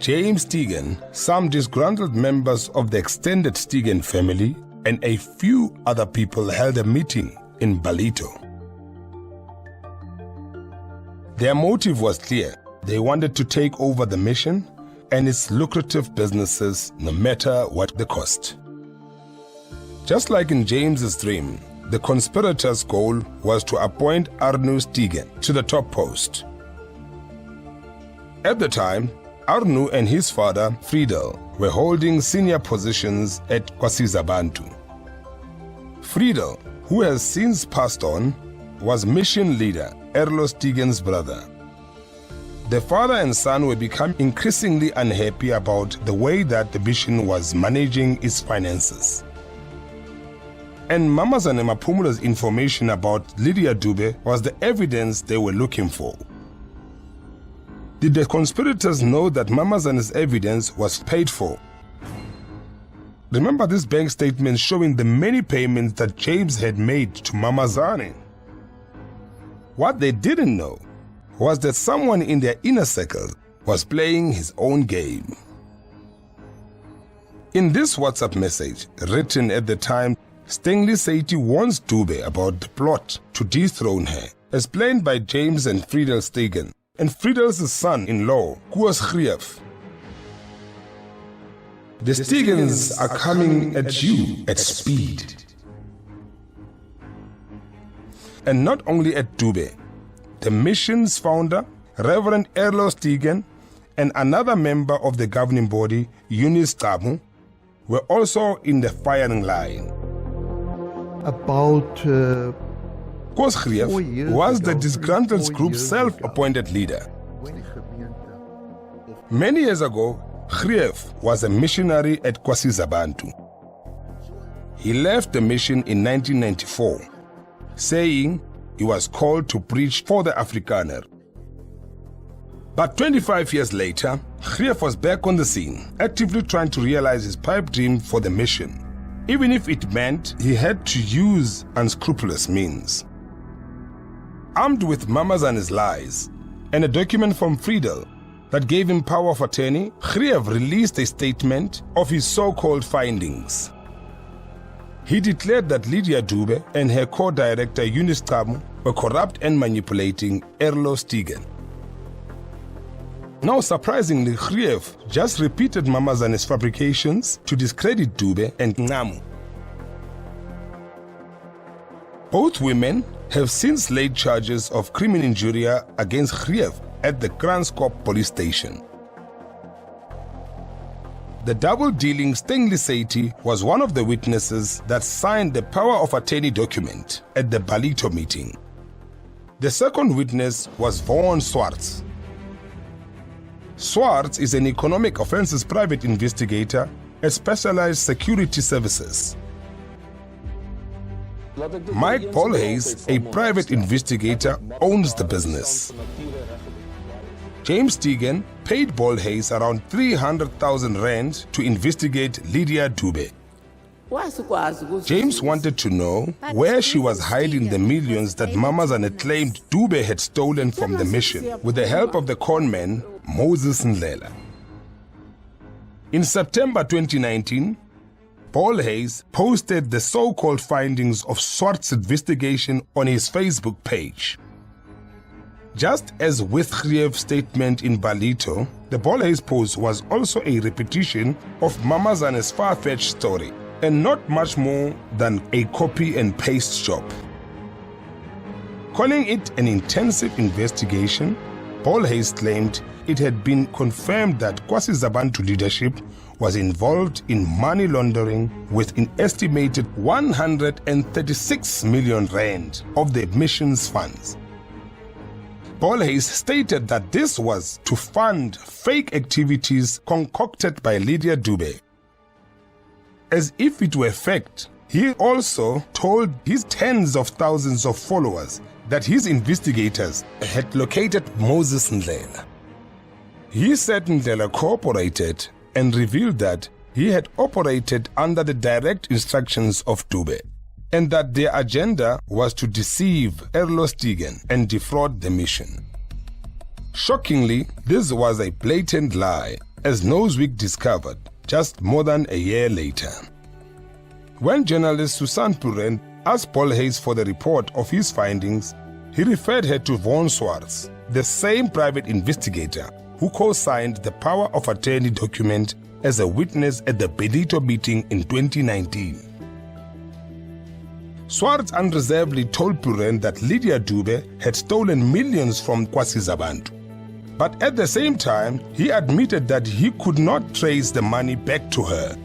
James Stegen, some disgruntled members of the extended Stegen family, and a few other people held a meeting in Ballito. Their motive was clear. They wanted to take over the mission and its lucrative businesses no matter what the cost. Just like in James's dream, the conspirators' goal was to appoint Arno Stegen to the top post. At the time, Arno and his father, Friedel, were holding senior positions at KwaSizabantu. Friedel, who has since passed on, was mission leader Arno Stegen's brother. The father and son were becoming increasingly unhappy about the way that the mission was managing its finances. And Mamazane Maphumula's information about Lydia Dube was the evidence they were looking for. Did the conspirators know that Mamazane's evidence was paid for? Remember this bank statement showing the many payments that James had made to Mamazane? What they didn't know was that someone in their inner circle was playing his own game. In this WhatsApp message, written at the time, Stengli Seiti warns Dube about the plot to dethrone her, explained by James and Friedel Stegen, and Friedel's son-in-law, KwaSizabantu. The Stegens are coming at you at speed. And not only at Dube, the mission's founder, Reverend Arno Stegen, and another member of the governing body, Eunice Tabu, were also in the firing line. About KwaSizabantu was the disgruntled group's self-appointed leader. Many years ago, Grief was a missionary at KwaSizabantu. He left the mission in 1994, saying he was called to preach for the Afrikaner. But 25 years later, Grief was back on the scene, actively trying to realize his pipe dream for the mission, even if it meant he had to use unscrupulous means. Armed with Mamazane's lies and a document from Friedel that gave him power of attorney, Grief released a statement of his so-called findings. He declared that Lydia Dube and her co-director Eunice Tabu were corrupt and manipulating Arno Stegen. Now surprisingly, Grief just repeated Mamazane's fabrications to discredit Dube and Ngamu. Both women have since laid charges of criminal injuria against Grief at the Kranskop police station. The double-dealing Stengli Seiti was one of the witnesses that signed the power of attorney document at the Ballito meeting. The second witness was Vaughan Swartz. Swartz is an economic offenses private investigator at Specialized Security Services. Mike Polhayes, a private investigator, owns the business. James Stegen paid Polhayes around 300,000 rand to investigate Lydia Dube. James wanted to know where she was hiding the millions that Mamazane claimed Dube had stolen from the mission with the help of the conman Moses Ndlela. In September 2019, Polhayes posted the so-called findings of Swartz's investigation on his Facebook page. Just as with Grief's statement in Ballito, the Polhayes post was also a repetition of Mamazane's far-fetched story, and not much more than a copy and paste job. Calling it an intensive investigation, Polhayes claimed it had been confirmed that KwaSizabantu leadership was involved in money laundering with an estimated 136 million rand of the mission's funds. Polhayes stated that this was to fund fake activities concocted by Lydia Dube. As if it were fact, he also told his tens of thousands of followers that his investigators had located Moses Ndlela. He said Ndlela cooperated and revealed that he had operated under the direct instructions of Dube, and that their agenda was to deceive Arno Stegen and defraud the mission. Shockingly, this was a blatant lie, as Newsweek discovered just more than a year later. When journalist Susan Purent asked Paul Hayes for the report of his findings, he referred her to Von Swartz, the same private investigator who co-signed the power of attorney document as a witness at the Benito meeting in 2019. Swartz unreservedly told Purent that Lydia Dube had stolen millions from KwaSizabantu. But at the same time, he admitted that he could not trace the money back to her.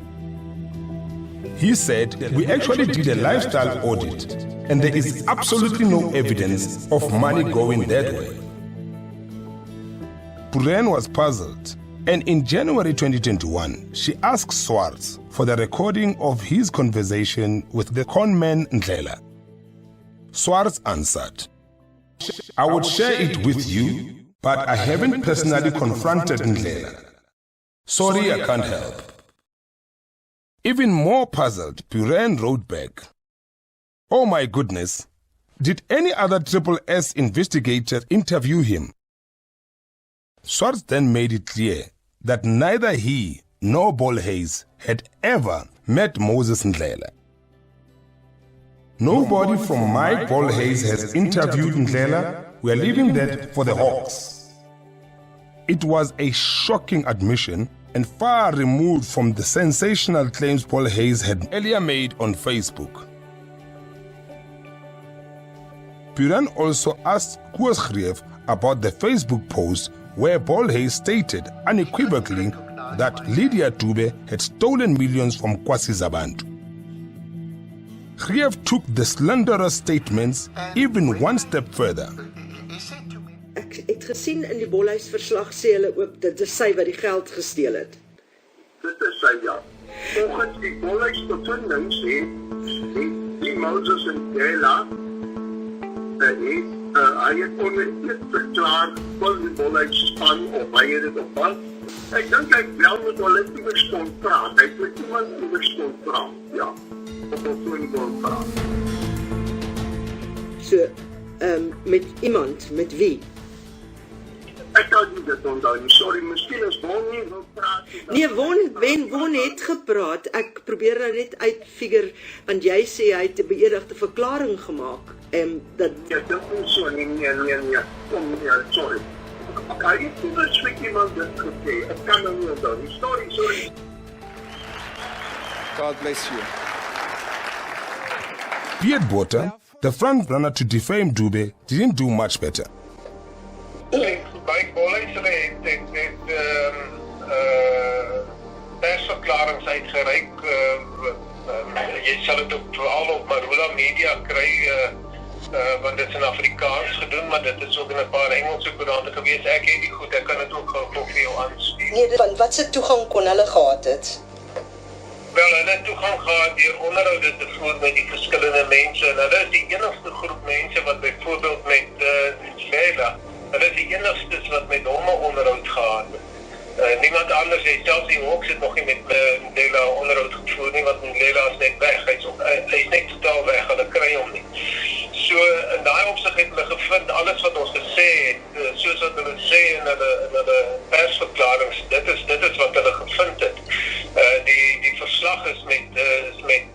He said, "We actually did a lifestyle audit, and there is absolutely no evidence of money going that way." Purent was puzzled, and in January 2021, she asked Swartz for the recording of his conversation with the conman Ndlela. Swartz answered, "I would share it with you, but I haven't personally confronted Ndlela. Sorry, I can't help." Even more puzzled, Purent wrote back, "Oh my goodness, did any other SSS investigator interview him?" Swartz then made it clear that neither he nor Paul Hayes had ever met Moses Ndlela. "Nobody from my Paul Hayes has interviewed Ndlela. We are leaving that for the Hawks." It was a shocking admission and far removed from the sensational claims Paul Hayes had earlier made on Facebook. Purent also asked KwaSizabantu about the Facebook post where Paul Hayes stated unequivocally that Lydia Dube had stolen millions from KwaSizabantu. Krief took the slanderous statements even one step further. Ek het gesien in die bolhuisverslag sê hulle ook dat dit sy wat die geld gesteel het. Dit is sy, ja. Volgens die bolhuisbevindings die Moses Ndlela hy het onmiddellik verklaar van die bolhuisspan of hy het dit opvat. Ek dink hy wel met hulle nie stond praat. Hy het iemand nie stond praat, ja. Op die grond praat. So, met iemand, met wie? Ek kan nie dit onthou nie, sorry, miskien is Won nie wil praat. Nee, Won het gepraat. Ek probeer nou net uitfigure, want jy sê hy het 'n beëdigde verklaring gemaak. Dat Ja, dit is so, nee, kom nie, sorry. Hy het nie met iemand dit gesê, ek kan nou nie onthou nie, sorry. God bless you. Piet Botha, the front runner to defame Dube, didn't do much better. By bolhuis het persverklarings uitgereik. Jy sal dit ook veral op Marula Media kry, want dit is in Afrikaans gedoen, maar dit is ook in 'n paar Engelse koerante gewees. Ek het die goed, ek kan dit ook gou vir jou aanstuur. Nee, van wat se toegang kon hulle gehad het? Wel, hulle het toegang gehad deur onderhoude te voer met die verskillende mense, en hulle is die enigste groep mense wat byvoorbeeld met Ndlela, hulle is die enigstes wat met hom 'n onderhoud gehad het. Niemand anders het, selfs die Hawks het nog nie met Ndlela onderhoud gevoer nie, want Ndlela is net weg, hy is net totaal weg, hulle kry hom nie. So, in daai opsig het hulle gevind, alles wat ons gesê het, soos wat hulle sê in hulle persverklarings, dit is wat hulle gevind het. Die verslag is met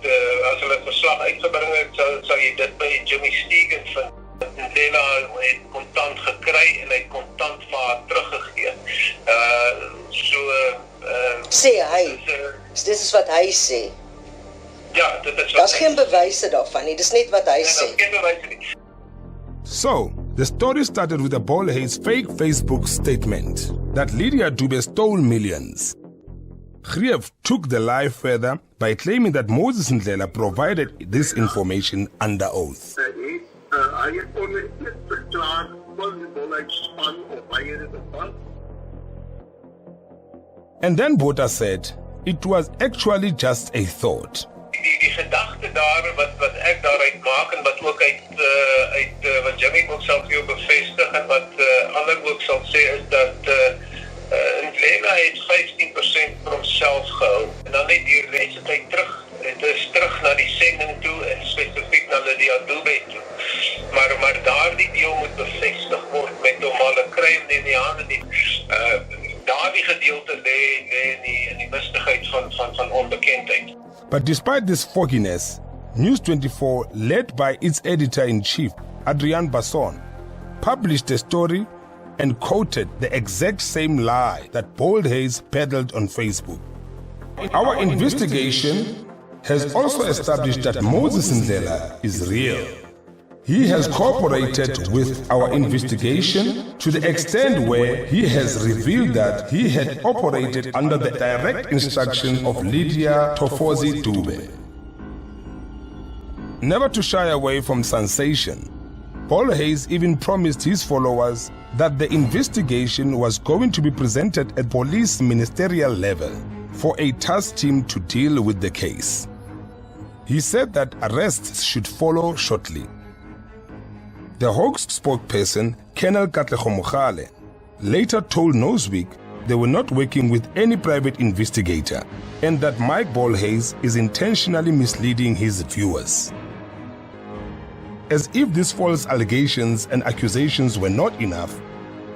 as hulle verslag uitgebring het, sal jy dit by Jimmy Stegan vind. Ndlela het kontant gekry en hy het kontant vir haar teruggegee. Sê hy. Dit is wat hy sê. Ja, dit is wat. Daar's geen bewyse daarvan nie, dis net wat hy sê. Daar's geen bewyse nie. So, the story started with a Paul Hayes fake Facebook statement that Lydia Dube stole millions. Krief took the lie further by claiming that Moses Ndlela provided this information under oath. Hy het onmiddellik verklaar van die bolhuisspan of hy het dit opvat. And then Botha said it was actually just a thought. Die gedagte daar wat ek daaruit maak en wat ook uit wat Jimmy ook sal vir jou bevestig en wat ander ook sal sê is dat Ndlela het 15% vir homself gehou en dan net die res het hy terug. Het is terug na die sending toe en spesifiek na Lydia Dube toe. Maar daardie deel moet bevestig word met hom, hulle kry hom in die hand van onbekendheid. But despite this fogginess, News24, led by its editor-in-chief, Adrian Basson, published a story and quoted the exact same lie that Boldhays peddled on Facebook. Our investigation has also established that Moses Ndlela is real. He has cooperated with our investigation to the extent where he has revealed that he had operated under the direct instruction of Lydia Tofosi Dube. Never to shy away from sensation, Boldhays even promised his followers that the investigation was going to be presented at police ministerial level for a task team to deal with the case. He said that arrests should follow shortly. The Hawks spokesperson, Colonel Katlego Mogale, later told Newsweek they were not working with any private investigator and that Mike Boldhays is intentionally misleading his viewers. As if these false allegations and accusations were not enough,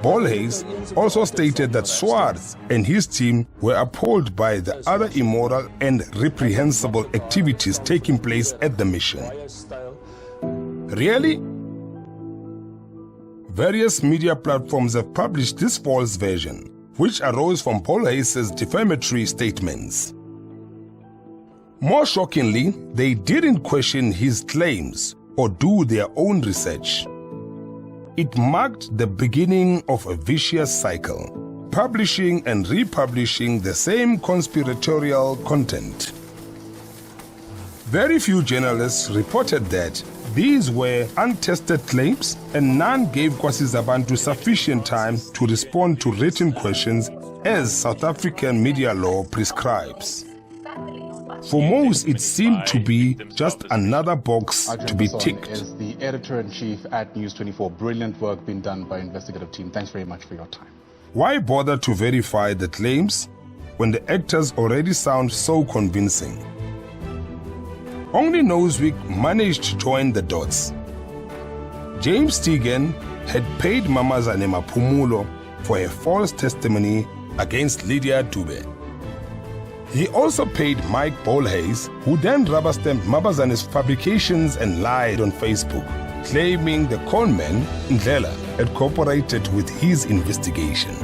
Boldhays also stated that Swartz and his team were appalled by the other immoral and reprehensible activities taking place at the mission. Really? Various media platforms have published this false version, which arose from Boldhays' defamatory statements. More shockingly, they didn't question his claims or do their own research. It marked the beginning of a vicious cycle, publishing and republishing the same conspiratorial content. Very few journalists reported that these were untested claims and none gave KwaSizabantu sufficient time to respond to written questions as South African media law prescribes. For most, it seemed to be just another box to be ticked. Is the editor-in-chief at News24. Brilliant work being done by investigative team. Thanks very much for your time. Why bother to verify the claims when the actors already sound so convincing? Only Newsweek managed to join the dots. James Tegan had paid Mamazane Maphumulo for a false testimony against Lydia Dube. He also paid Mike Boldhays, who then rubber-stamped Mabazane's fabrications and lied on Facebook, claiming the conman, Ndlela, had cooperated with his investigation.